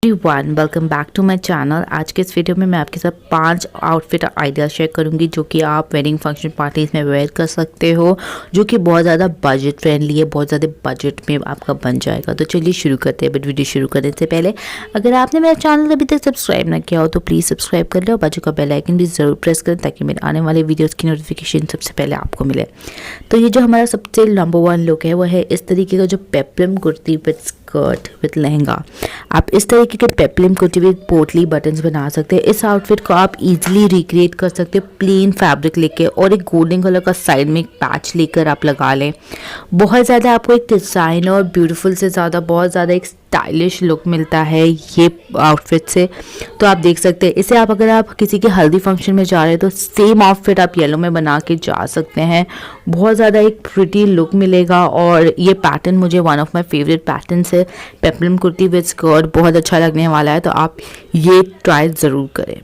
Everyone, welcome back to my channel. आज के इस वीडियो में मैं आपके साथ 5 आउटफिट आइडिया शेयर करूंगी जो कि आप वेडिंग फंक्शन पार्टीज में वेयर कर सकते हो, जो कि बहुत ज़्यादा बजट फ्रेंडली है, बहुत ज़्यादा बजट में आपका बन जाएगा। तो चलिए शुरू करते हैं। बट वीडियो शुरू करने से पहले अगर आपने मेरा चैनल अभी तक सब्सक्राइब ना किया हो तो प्लीज़ सब्सक्राइब कर लो और बाजू का बेल आइकन भी ज़रूर प्रेस करें ताकि मेरे आने वाले वीडियोज़ की नोटिफिकेशन सबसे पहले आपको मिले। तो ये जो हमारा सबसे नंबर 1 लुक है वो है इस तरीके का जो peplum kurti with skirt with lehenga. आप इस तरीके के पेप्लम कुर्ती विद पोटली बटन्स बना सकते हैं। इस आउटफिट को आप इजीली रिक्रिएट कर सकते हो प्लेन फैब्रिक लेके और एक गोल्डन कलर का साइड में एक पैच लेकर आप लगा लें। बहुत ज़्यादा आपको एक डिज़ाइन और ब्यूटीफुल से ज़्यादा बहुत ज़्यादा एक स्टाइलिश लुक मिलता है ये आउटफिट से। तो आप देख सकते हैं इसे आप अगर आप किसी के हल्दी फंक्शन में जा रहे हैं तो सेम आउटफिट आप येलो में बना के जा सकते हैं। बहुत ज़्यादा एक प्रिटी लुक मिलेगा और ये पैटर्न मुझे one of my favourite patterns है। पेप्लम कुर्ती विद स्कर्ट बहुत अच्छा लगने वाला है, तो आप ये ट्राई ज़रूर करें।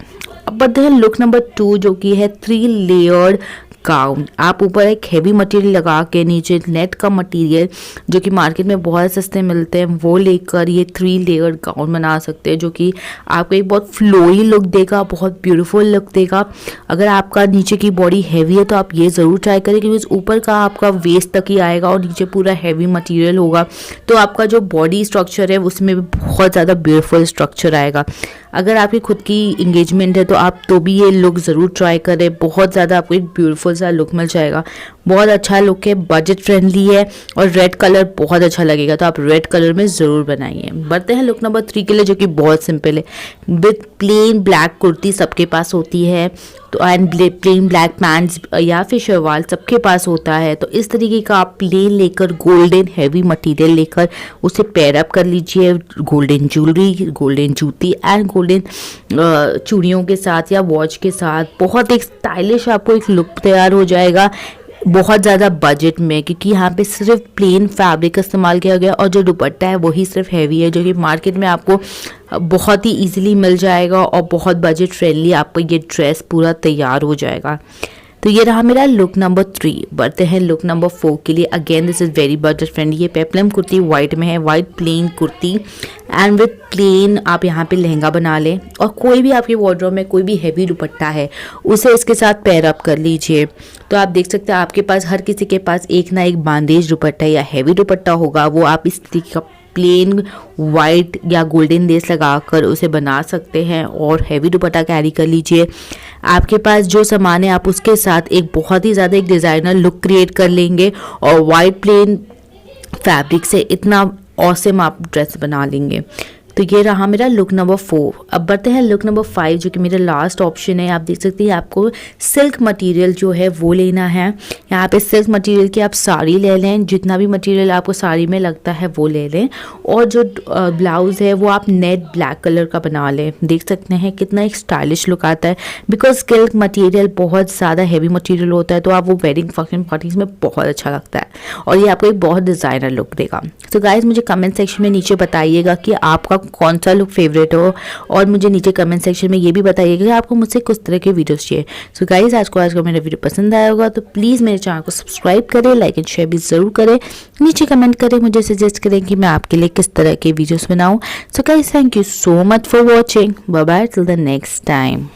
अब बढ़ते हैं लुक नंबर 2 जो कि है 3 लेयर्ड गाउन। आप ऊपर एक हेवी मटेरियल लगा के नीचे नेट का मटेरियल जो कि मार्केट में बहुत सस्ते मिलते हैं वो लेकर ये 3 लेयर गाउन बना सकते हैं, जो कि आपको एक बहुत फ्लोई लुक देगा, बहुत ब्यूटीफुल लुक देगा। अगर आपका नीचे की बॉडी हैवी है तो आप ये ज़रूर ट्राई करें क्योंकि ऊपर का आपका वेस्ट तक ही आएगा और नीचे पूरा हैवी मटेरियल होगा, तो आपका जो बॉडी स्ट्रक्चर है उसमें भी बहुत ज़्यादा ब्यूटीफुल स्ट्रक्चर आएगा। अगर आपकी खुद की इंगेजमेंट है तो आप तो भी ये लुक ज़रूर ट्राई करें। बहुत ज़्यादा आपको एक ब्यूटीफुल सा लुक मिल जाएगा। बहुत अच्छा लुक है, बजट फ्रेंडली है और रेड कलर बहुत अच्छा लगेगा, तो आप रेड कलर में ज़रूर बनाइए। बढ़ते हैं लुक नंबर 3 के लिए जो कि बहुत सिंपल है। विद प्लेन ब्लैक कुर्ती सबके पास होती है तो एंड प्लेन ब्लैक पैंट्स या फिर शलवार सबके पास होता है। तो इस तरीके का आप प्लेन लेकर गोल्डन हैवी मटेरियल लेकर उसे पेयर अप कर लीजिए गोल्डन ज्वेलरी, गोल्डन जूती एंड गोल्डन चूड़ियों के साथ या वॉच के साथ। बहुत एक स्टाइलिश आपको एक लुक तैयार हो जाएगा बहुत ज़्यादा बजट में, क्योंकि यहाँ पे सिर्फ प्लेन फैब्रिक का इस्तेमाल किया गया और जो दुपट्टा है वही सिर्फ हैवी है, जो कि मार्केट में आपको बहुत ही इजीली मिल जाएगा और बहुत बजट फ्रेंडली आपको ये ड्रेस पूरा तैयार हो जाएगा। तो ये रहा मेरा लुक नंबर 3। बढ़ते हैं लुक नंबर 4 के लिए। Again this is very budget friendly. ये पेप्लम कुर्ती वाइट में है, white plain kurti and with plain आप यहाँ पे लहंगा बना लें और कोई भी आपके वार्डरोब में कोई भी हैवी दुपट्टा है उसे इसके साथ पेयर अप कर लीजिए। तो आप देख सकते हैं आपके पास हर किसी के पास एक ना एक बांदेज दुपट्टा या हैवी दुपट्टा होगा, वो आप इस तरीके का प्लेन वाइट या गोल्डन लेस लगाकर उसे बना सकते हैं और हैवी दुपट्टा कैरी कर लीजिए। आपके पास जो सामान है आप उसके साथ एक बहुत ही ज़्यादा एक डिज़ाइनर लुक क्रिएट कर लेंगे और वाइट प्लेन फैब्रिक से इतना ऑसम आप ड्रेस बना लेंगे। तो ये रहा मेरा लुक नंबर 4। अब बढ़ते हैं लुक नंबर 5 जो कि मेरा लास्ट ऑप्शन है। आप देख सकते हैं आपको सिल्क मटेरियल जो है वो लेना है। यहाँ पे सिल्क मटेरियल की आप साड़ी ले लें, जितना भी मटेरियल आपको साड़ी में लगता है वो ले लें और जो ब्लाउज़ है वो आप नेट ब्लैक कलर का बना लें। देख सकते हैं कितना एक स्टाइलिश लुक आता है बिकॉज सिल्क मटेरियल बहुत ज़्यादा हैवी मटेरियल होता है, तो आप वो वेडिंग फंक्शन पार्टीज में बहुत अच्छा लगता है और ये आपको एक बहुत डिज़ाइनर लुक देगा। तो गाइज मुझे कमेंट सेक्शन में नीचे बताइएगा कि आपका कौन सा लुक फेवरेट हो और मुझे नीचे कमेंट सेक्शन में ये भी बताइएगा कि आपको मुझसे किस तरह के वीडियोस चाहिए। सो गाइस आज का मेरा वीडियो पसंद आया होगा तो प्लीज़ मेरे चैनल को सब्सक्राइब करें, लाइक एंड शेयर भी ज़रूर करें। नीचे कमेंट करें, मुझे सजेस्ट करें कि मैं आपके लिए किस तरह के वीडियोस बनाऊं। So guys thank you so much for watching. Bye bye till the next time.